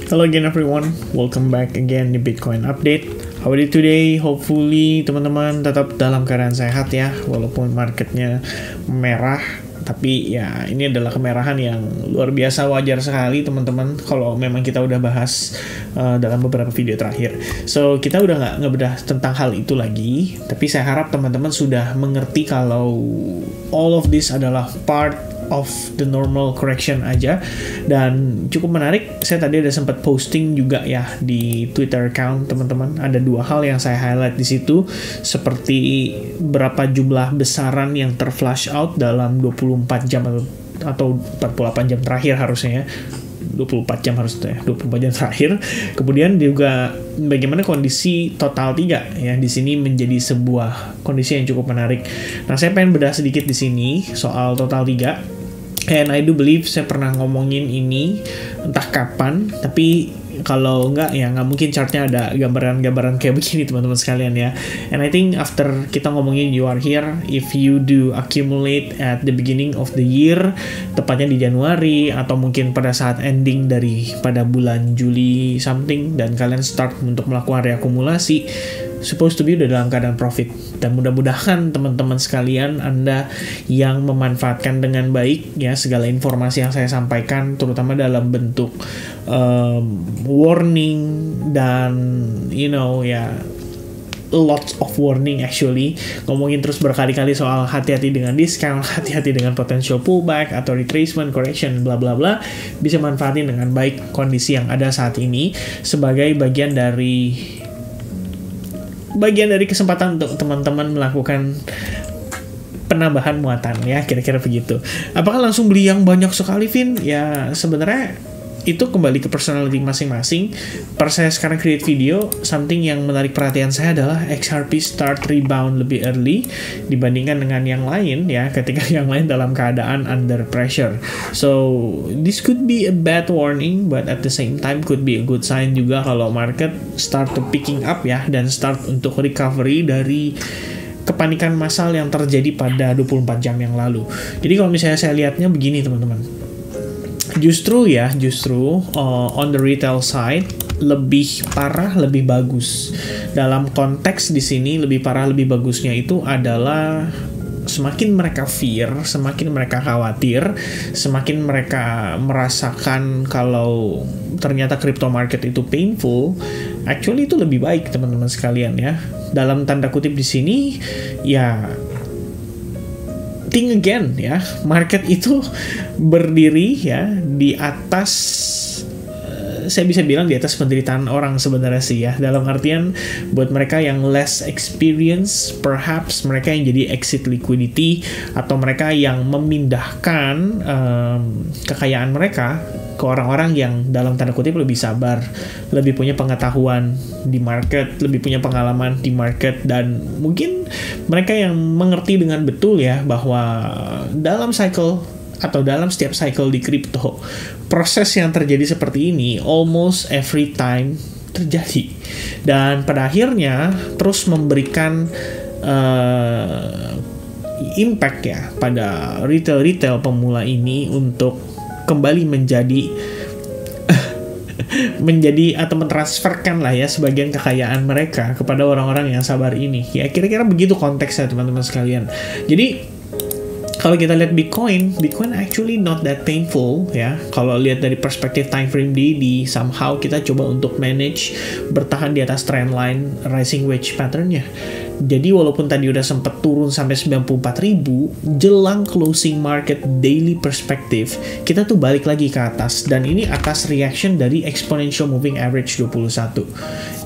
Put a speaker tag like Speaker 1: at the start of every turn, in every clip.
Speaker 1: Hello again everyone, welcome back again di Bitcoin Update. How are you today? Hopefully teman-teman tetap dalam keadaan sehat ya, walaupun marketnya merah. Tapi ya ini adalah kemerahan yang luar biasa, wajar sekali teman-teman kalau memang kita udah bahas dalam beberapa video terakhir. So kita udah nggak ngebedah tentang hal itu lagi, tapi saya harap teman-teman sudah mengerti kalau all of this adalah part of the normal correction aja. Dan cukup menarik, saya tadi ada sempat posting juga ya di Twitter account teman-teman. Ada dua hal yang saya highlight di situ, seperti berapa jumlah besaran yang terflash out dalam 24 jam atau 48 jam terakhir harusnya ya. 24 jam harusnya, 24 jam terakhir. Kemudian juga bagaimana kondisi total 3 ya, di sini menjadi sebuah kondisi yang cukup menarik. Nah, saya pengen bedah sedikit di sini soal total 3. And I do believe saya pernah ngomongin ini entah kapan, tapi kalau enggak ya nggak mungkin chartnya ada gambaran-gambaran kayak begini teman-teman sekalian ya. And I think after kita ngomongin you are here, if you do accumulate at the beginning of the year, tepatnya di Januari atau mungkin pada saat ending dari pada bulan Juli something, dan kalian start untuk melakukan reakumulasi, supposed to be udah dalam keadaan profit. Dan mudah-mudahan teman-teman sekalian, Anda yang memanfaatkan dengan baik ya segala informasi yang saya sampaikan, terutama dalam bentuk warning dan lots of warning actually, ngomongin terus berkali-kali soal hati-hati dengan discount, hati-hati dengan potential pullback atau retracement, correction, bla bla bla, bisa manfaatin dengan baik kondisi yang ada saat ini sebagai bagian dari kesempatan untuk teman-teman melakukan penambahan muatan ya, kira-kira begitu. Apakah langsung beli yang banyak sekali, Vin? Ya sebenarnya itu kembali ke personality masing-masing. Pas saya sekarang create video, something yang menarik perhatian saya adalah XRP start rebound lebih early dibandingkan dengan yang lain ya, ketika yang lain dalam keadaan under pressure. So this could be a bad warning, but at the same time could be a good sign juga kalau market start to picking up ya, dan start untuk recovery dari kepanikan massal yang terjadi pada 24 jam yang lalu. Jadi kalau misalnya saya lihatnya begini teman-teman, Justru on the retail side lebih parah, lebih bagus. Dalam konteks di sini lebih parah, lebih bagusnya itu adalah semakin mereka fear, semakin mereka khawatir, semakin mereka merasakan kalau ternyata crypto market itu painful, actually itu lebih baik teman-teman sekalian ya. Dalam tanda kutip di sini ya, think again ya, market itu berdiri ya di atas, saya bisa bilang di atas penderitaan orang sebenarnya sih ya, dalam artian buat mereka yang less experience, perhaps mereka yang jadi exit liquidity, atau mereka yang memindahkan kekayaan mereka ke orang-orang yang dalam tanda kutip lebih sabar, lebih punya pengetahuan di market, lebih punya pengalaman di market, dan mungkin mereka yang mengerti dengan betul ya bahwa dalam cycle atau dalam setiap cycle di crypto, proses yang terjadi seperti ini almost every time terjadi, dan pada akhirnya terus memberikan impact ya pada retail pemula ini untuk kembali menjadi atau mentransferkan lah ya sebagian kekayaan mereka kepada orang-orang yang sabar ini ya, kira-kira begitu konteksnya teman-teman sekalian. Jadi kalau kita lihat Bitcoin actually not that painful ya. Kalau lihat dari perspektif time frame daily, somehow kita coba untuk manage bertahan di atas trendline rising wedge patternnya. Jadi walaupun tadi udah sempat turun sampai 94.000, jelang closing market daily perspektif, kita tuh balik lagi ke atas, dan ini atas reaction dari exponential moving average 21.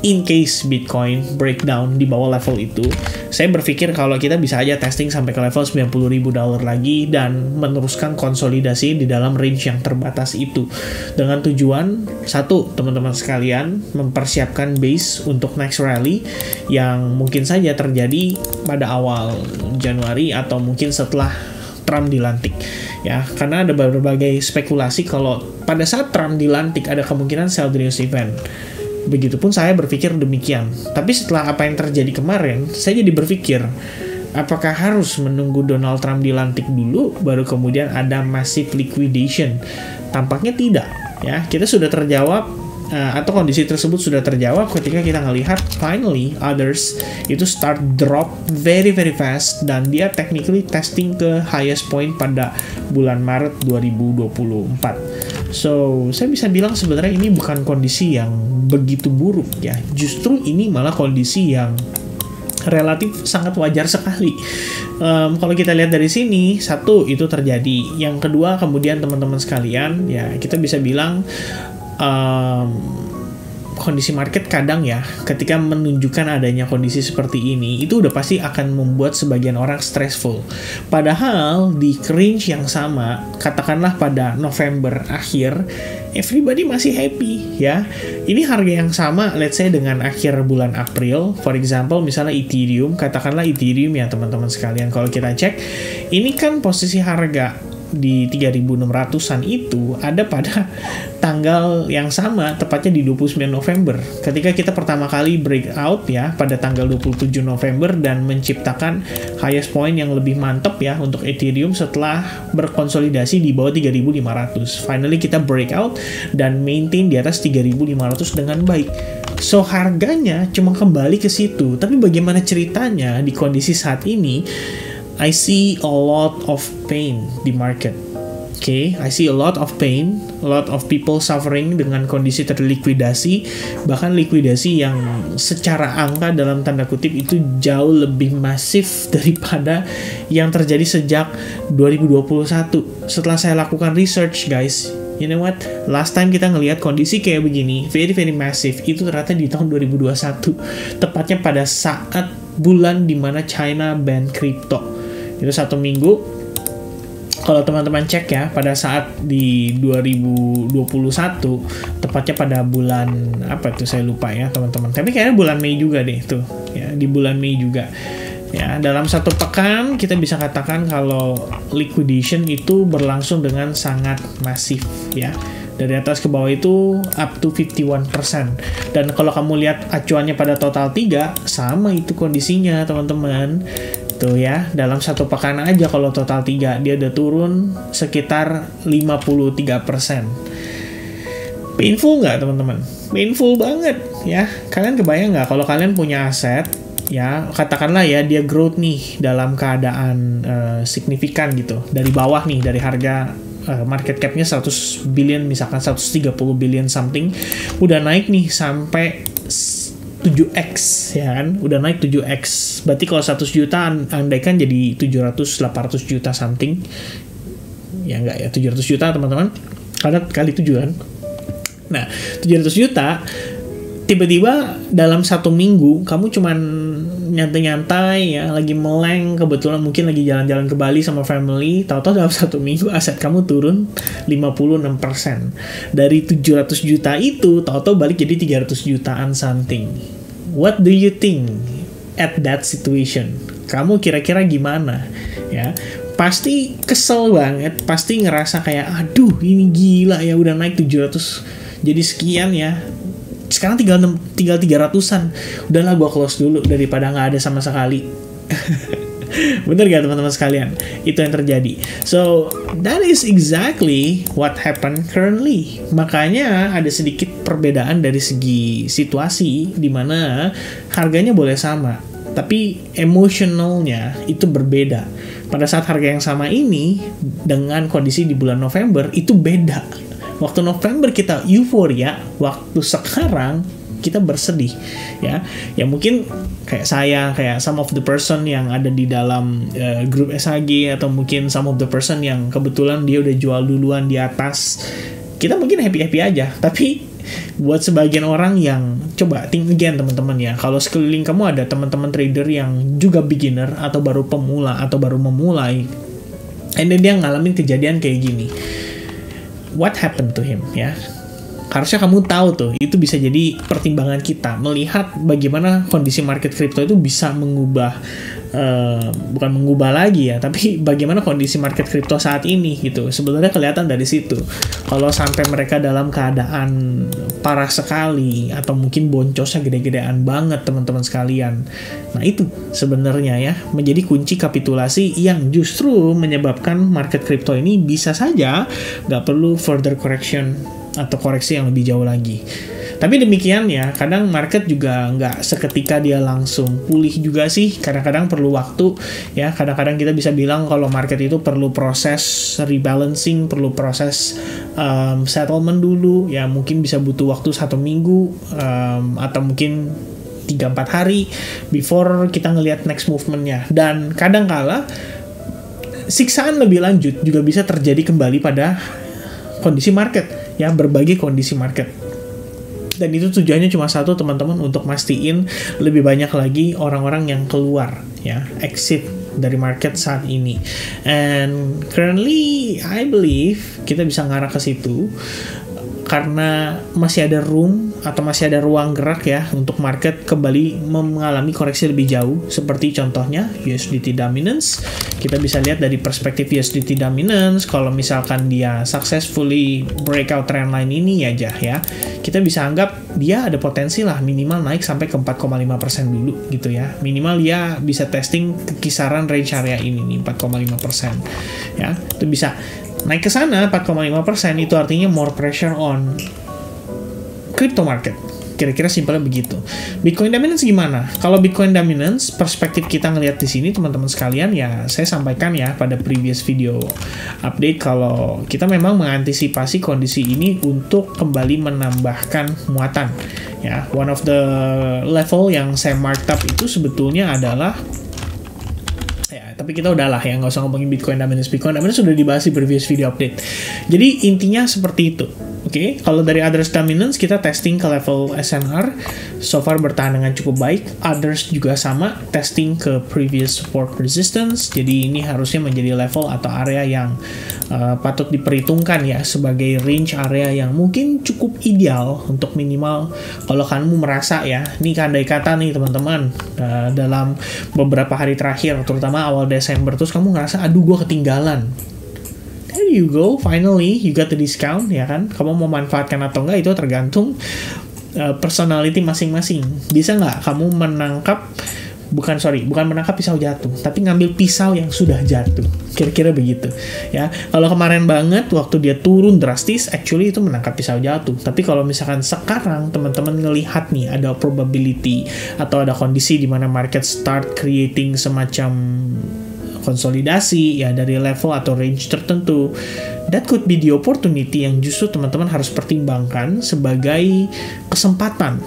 Speaker 1: In case Bitcoin breakdown di bawah level itu, saya berpikir kalau kita bisa aja testing sampai ke level $90.000 lagi dan meneruskan konsolidasi di dalam range yang terbatas itu, dengan tujuan satu, teman-teman sekalian, mempersiapkan base untuk next rally yang mungkin saja terjadi pada awal Januari atau mungkin setelah Trump dilantik ya, karena ada berbagai spekulasi kalau pada saat Trump dilantik ada kemungkinan sell news event. Begitupun saya berpikir demikian. Tapi setelah apa yang terjadi kemarin, saya jadi berpikir, apakah harus menunggu Donald Trump dilantik dulu baru kemudian ada massive liquidation? Tampaknya tidak ya. Kita sudah terjawab atau kondisi tersebut sudah terjawab ketika kita ngelihat finally others itu start drop very very fast, dan dia technically testing ke highest point pada bulan Maret 2024. So saya bisa bilang sebenarnya ini bukan kondisi yang begitu buruk ya, justru ini malah kondisi yang relatif sangat wajar sekali. Kalau kita lihat dari sini, satu itu terjadi. Yang kedua, kemudian teman-teman sekalian, ya kita bisa bilang kondisi market kadang ya, ketika menunjukkan adanya kondisi seperti ini, itu udah pasti akan membuat sebagian orang stressful. Padahal di range yang sama, katakanlah pada November akhir, everybody masih happy ya. Ini harga yang sama, let's say dengan akhir bulan April, for example, misalnya Ethereum, katakanlah Ethereum ya teman-teman sekalian, kalau kita cek, ini kan posisi harga di 3.600-an itu ada pada tanggal yang sama, tepatnya di 29 November. Ketika kita pertama kali breakout ya pada tanggal 27 November dan menciptakan highest point yang lebih mantap ya untuk Ethereum setelah berkonsolidasi di bawah 3.500. Finally kita breakout dan maintain di atas 3.500 dengan baik. So harganya cuma kembali ke situ. Tapi bagaimana ceritanya di kondisi saat ini? I see a lot of pain di market. Okay, I see a lot of pain, a lot of people suffering dengan kondisi terlikuidasi, bahkan likuidasi yang secara angka dalam tanda kutip itu jauh lebih masif daripada yang terjadi sejak 2021. Setelah saya lakukan research, guys, you know what? Last time kita ngelihat kondisi kayak begini, very very massive, itu ternyata di tahun 2021, tepatnya pada saat bulan dimana China ban crypto. Itu 1 minggu, kalau teman-teman cek ya, pada saat di 2021, tepatnya pada bulan, apa itu saya lupa ya teman-teman, tapi kayaknya bulan Mei juga deh tuh, ya di bulan Mei juga. Ya, dalam 1 pekan kita bisa katakan kalau liquidation itu berlangsung dengan sangat masif ya. Dari atas ke bawah itu up to 51%. Dan kalau kamu lihat acuannya pada total 3, sama itu kondisinya teman-teman. Tuh ya, dalam 1 pekan aja kalau total 3, dia udah turun sekitar 53%. Painful nggak teman-teman? Painful banget ya. Kalian kebayang nggak kalau kalian punya aset, ya katakanlah ya dia growth nih dalam keadaan signifikan gitu. Dari bawah nih, dari harga market cap-nya 100 billion, misalkan 130 billion something, udah naik nih sampai 7x ya kan, udah naik 7x. Berarti kalau 100 juta andaikan jadi 700-800 juta something. Ya enggak ya, 700 juta teman-teman. Karena kali 7 kan. Nah, 700 juta tiba-tiba dalam 1 minggu kamu cuman nyantai-nyantai ya, lagi meleng, kebetulan mungkin lagi jalan-jalan ke Bali sama family, tahu-tahu dalam 1 minggu aset kamu turun 56%. Dari 700 juta itu tahu-tahu balik jadi 300 jutaan something. What do you think at that situation? Kamu kira-kira gimana? Ya, pasti kesel banget, pasti ngerasa kayak aduh ini gila ya, udah naik 700 jadi sekian ya. Sekarang tinggal 300-an. Udahlah gue close dulu daripada nggak ada sama sekali. Bener gak teman-teman sekalian? Itu yang terjadi. So, that is exactly what happened currently. Makanya ada sedikit perbedaan dari segi situasi di mana harganya boleh sama, tapi emotionalnya itu berbeda. Pada saat harga yang sama ini dengan kondisi di bulan November itu beda. Waktu November kita euforia, waktu sekarang kita bersedih ya. Ya mungkin kayak saya, kayak some of the person yang ada di dalam grup SHG, atau mungkin some of the person yang kebetulan dia udah jual duluan di atas. Kita mungkin happy-happy aja, tapi buat sebagian orang yang coba think again teman-teman ya. Kalau sekeliling kamu ada teman-teman trader yang juga beginner atau baru pemula atau baru memulai, and then dia ngalamin kejadian kayak gini. What happened to him ya? Harusnya kamu tahu tuh, itu bisa jadi pertimbangan kita melihat bagaimana kondisi market crypto itu bisa mengubah, bukan mengubah lagi ya, tapi bagaimana kondisi market crypto saat ini gitu. Sebenarnya kelihatan dari situ. Kalau sampai mereka dalam keadaan parah sekali atau mungkin boncosnya gede-gedean banget teman-teman sekalian. Nah itu sebenarnya ya menjadi kunci kapitulasi yang justru menyebabkan market crypto ini bisa saja nggak perlu further correction atau koreksi yang lebih jauh lagi. Tapi demikian ya, kadang market juga nggak seketika dia langsung pulih juga sih. Kadang-kadang perlu waktu ya. Kadang-kadang kita bisa bilang kalau market itu perlu proses rebalancing, perlu proses settlement dulu. Ya mungkin bisa butuh waktu 1 minggu atau mungkin 3-4 hari before kita ngelihat next movement-nya. Dan kadang-kala siksaan lebih lanjut juga bisa terjadi kembali pada kondisi market, ya, berbagai kondisi market. Dan itu tujuannya cuma satu, teman-teman, untuk mastiin lebih banyak lagi orang-orang yang keluar, ya, exit dari market saat ini. And currently, I believe kita bisa ngarah ke situ karena masih ada room atau masih ada ruang gerak ya untuk market kembali mengalami koreksi lebih jauh, seperti contohnya USDT dominance. Kita bisa lihat dari perspektif USDT dominance, kalau misalkan dia successfully breakout trendline ini aja ya, kita bisa anggap dia ada potensi lah minimal naik sampai ke 4,5% dulu gitu ya. Minimal dia bisa testing kisaran range area ini nih, 4,5% ya. Itu bisa naik ke sana 4,5%, itu artinya more pressure on crypto market. Kira-kira simpelnya begitu. Bitcoin dominance gimana? Kalau Bitcoin dominance, perspektif kita ngelihat di sini teman-teman sekalian, ya saya sampaikan ya pada previous video update kalau kita memang mengantisipasi kondisi ini untuk kembali menambahkan muatan. Ya, one of the level yang saya marked up itu sebetulnya adalah, tapi kita udahlah ya, nggak usah ngomongin Bitcoin dominance. Bitcoin dominance sudah dibahas di previous video update. Jadi intinya seperti itu. Oke, kalau dari others dominance kita testing ke level SNR, so far bertahan dengan cukup baik. Others juga sama, testing ke previous support resistance. Jadi ini harusnya menjadi level atau area yang patut diperhitungkan ya sebagai range area yang mungkin cukup ideal untuk minimal kalau kamu merasa ya, ini andai kata nih teman-teman, dalam beberapa hari terakhir, terutama awal Desember, terus kamu ngerasa aduh gue ketinggalan. There you go, finally you got the discount ya kan. Kamu mau manfaatkan atau enggak itu tergantung personality masing-masing. Bisa nggak kamu menangkap, bukan menangkap pisau jatuh, tapi ngambil pisau yang sudah jatuh. Kira-kira begitu ya. Kalau kemarin banget waktu dia turun drastis, actually itu menangkap pisau jatuh. Tapi kalau misalkan sekarang teman-teman ngelihat nih ada probability atau ada kondisi di mana market start creating semacam konsolidasi ya dari level atau range tertentu, that could be the opportunity yang justru teman-teman harus pertimbangkan sebagai kesempatan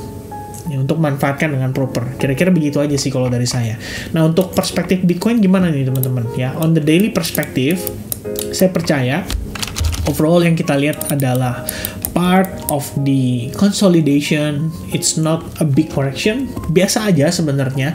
Speaker 1: ya, untuk manfaatkan dengan proper. Kira-kira begitu aja sih kalau dari saya. Nah, untuk perspektif Bitcoin gimana nih teman-teman ya? On the daily perspective, saya percaya overall yang kita lihat adalah part of the consolidation. It's not a big correction, biasa aja sebenarnya.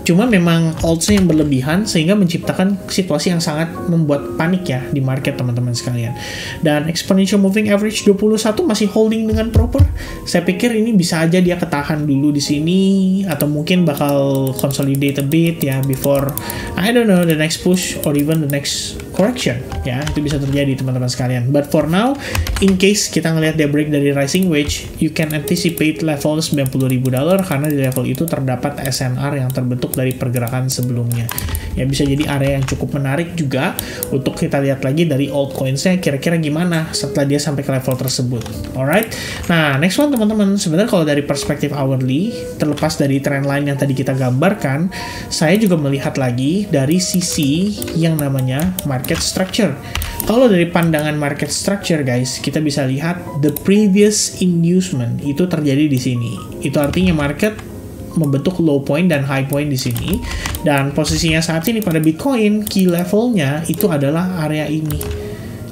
Speaker 1: Cuma memang odds yang berlebihan sehingga menciptakan situasi yang sangat membuat panik ya di market teman-teman sekalian. Dan exponential moving average 21 masih holding dengan proper. Saya pikir ini bisa aja dia ketahan dulu di sini atau mungkin bakal consolidate a bit ya before I don't know the next push or even the next correction ya. Itu bisa terjadi teman-teman sekalian. But for now, in case kita ngelihat dia break dari rising wedge, you can anticipate level $90.000 karena di level itu terdapat SNR yang terbentuk dari pergerakan sebelumnya. Ya bisa jadi area yang cukup menarik juga untuk kita lihat lagi dari altcoins-nya kira-kira gimana setelah dia sampai ke level tersebut. Alright. Nah, next one teman-teman, sebenarnya kalau dari perspektif hourly, terlepas dari trend line yang tadi kita gambarkan, saya juga melihat lagi dari sisi yang namanya market structure. Kalau dari pandangan market structure guys, kita bisa lihat the previous inducement itu terjadi di sini. Itu artinya market membentuk low point dan high point di sini, dan posisinya saat ini pada Bitcoin key levelnya itu adalah area ini.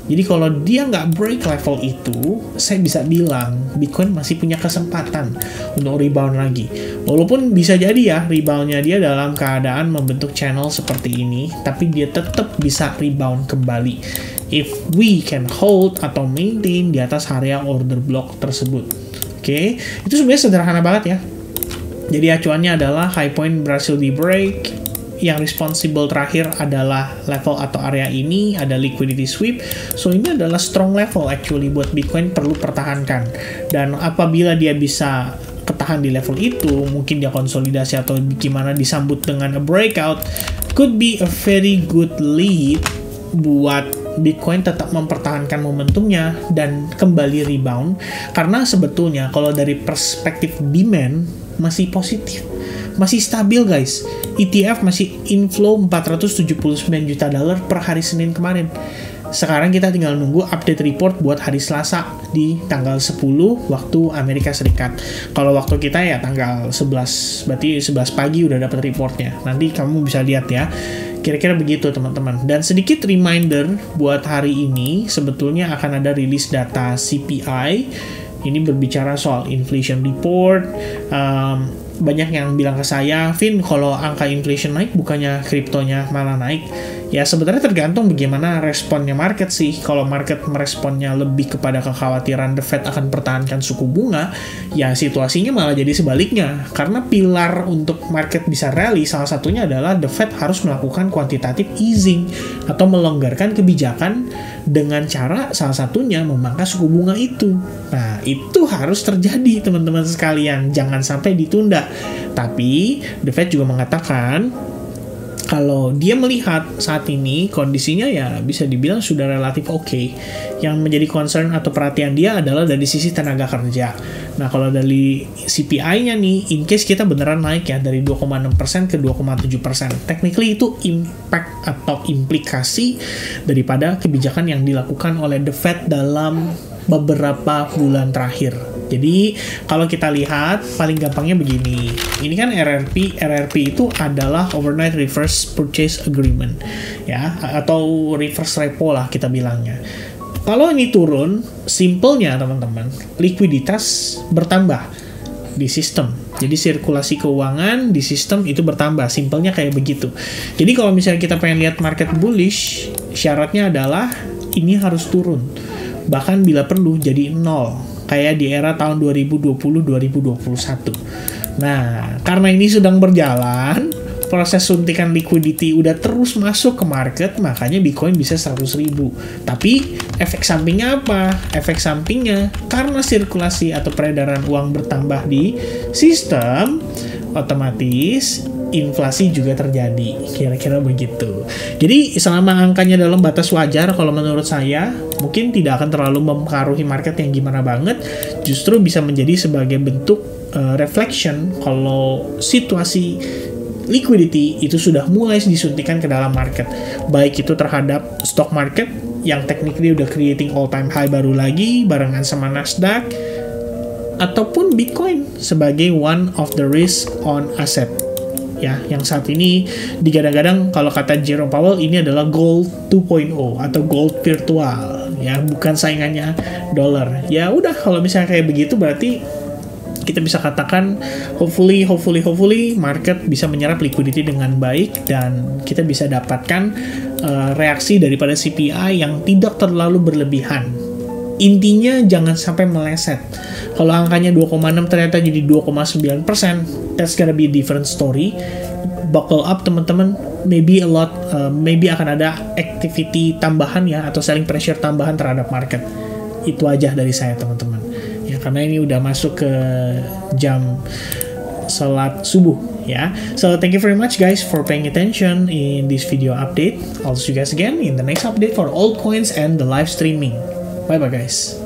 Speaker 1: Jadi kalau dia nggak break level itu, saya bisa bilang Bitcoin masih punya kesempatan untuk rebound lagi. Walaupun bisa jadi ya reboundnya dia dalam keadaan membentuk channel seperti ini, tapi dia tetap bisa rebound kembali if we can hold atau maintain di atas area order block tersebut. Oke, itu sebenarnya sederhana banget ya. Jadi acuannya adalah high point berhasil di break, yang responsible terakhir adalah level atau area ini, ada liquidity sweep. So ini adalah strong level actually buat Bitcoin perlu pertahankan. Dan apabila dia bisa ketahan di level itu, mungkin dia konsolidasi atau gimana disambut dengan a breakout, could be a very good lead buat Bitcoin tetap mempertahankan momentumnya dan kembali rebound, karena sebetulnya kalau dari perspektif demand masih positif, masih stabil guys. ETF masih inflow 479 juta dolar per hari Senin kemarin. Sekarang kita tinggal nunggu update report buat hari Selasa di tanggal 10 waktu Amerika Serikat. Kalau waktu kita ya tanggal 11, berarti 11 pagi udah dapat reportnya. Nanti kamu bisa lihat ya. Kira-kira begitu teman-teman. Dan sedikit reminder buat hari ini, sebetulnya akan ada rilis data CPI. Ini berbicara soal inflation report. Banyak yang bilang ke saya, Vin, kalau angka inflation naik, bukannya kriptonya malah naik? Ya sebenarnya tergantung bagaimana responnya market sih. Kalau market meresponnya lebih kepada kekhawatiran The Fed akan pertahankan suku bunga, ya situasinya malah jadi sebaliknya. Karena pilar untuk market bisa rally, salah satunya adalah The Fed harus melakukan quantitative easing atau melonggarkan kebijakan dengan cara salah satunya memangkas suku bunga itu. Nah, itu harus terjadi teman-teman sekalian, jangan sampai ditunda. Tapi The Fed juga mengatakan kalau dia melihat saat ini kondisinya ya bisa dibilang sudah relatif oke. Yang menjadi concern atau perhatian dia adalah dari sisi tenaga kerja. Nah, kalau dari CPI-nya nih, in case kita beneran naik ya dari 2,6% ke 2,7%. Technically itu impact atau implikasi daripada kebijakan yang dilakukan oleh The Fed dalam beberapa bulan terakhir. Jadi kalau kita lihat paling gampangnya begini. Ini kan RRP itu adalah overnight reverse purchase agreement ya, atau reverse repo lah kita bilangnya. Kalau ini turun, simpelnya teman-teman, likuiditas bertambah di sistem. Jadi sirkulasi keuangan di sistem itu bertambah, simpelnya kayak begitu. Jadi kalau misalnya kita pengen lihat market bullish, syaratnya adalah ini harus turun. Bahkan bila perlu jadi nol. Kayak di era tahun 2020-2021. Nah, karena ini sedang berjalan, proses suntikan liquidity udah terus masuk ke market, makanya Bitcoin bisa 100.000. Tapi, efek sampingnya apa? Efek sampingnya, karena sirkulasi atau peredaran uang bertambah di sistem, otomatis inflasi juga terjadi, kira-kira begitu. Jadi selama angkanya dalam batas wajar, kalau menurut saya mungkin tidak akan terlalu mempengaruhi market yang gimana banget, justru bisa menjadi sebagai bentuk reflection kalau situasi liquidity itu sudah mulai disuntikan ke dalam market, baik itu terhadap stock market yang technically udah creating all time high baru lagi barengan sama Nasdaq, ataupun Bitcoin sebagai one of the risk on asset ya, yang saat ini digadang-gadang kalau kata Jerome Powell ini adalah gold 2.0 atau gold virtual ya, bukan saingannya dolar. Ya udah, kalau misalnya kayak begitu berarti kita bisa katakan hopefully market bisa menyerap liquidity dengan baik dan kita bisa dapatkan reaksi daripada CPI yang tidak terlalu berlebihan. Intinya jangan sampai meleset. Kalau angkanya 2,6 ternyata jadi 2,9%, that's gonna be a different story. Buckle up teman-teman, maybe akan ada activity tambahan ya, atau selling pressure tambahan terhadap market. Itu aja dari saya teman-teman. Ya, karena ini udah masuk ke jam salat subuh ya. So thank you very much guys for paying attention in this video update. I'll see you guys again in the next update for altcoins and the live streaming. Bye bye guys.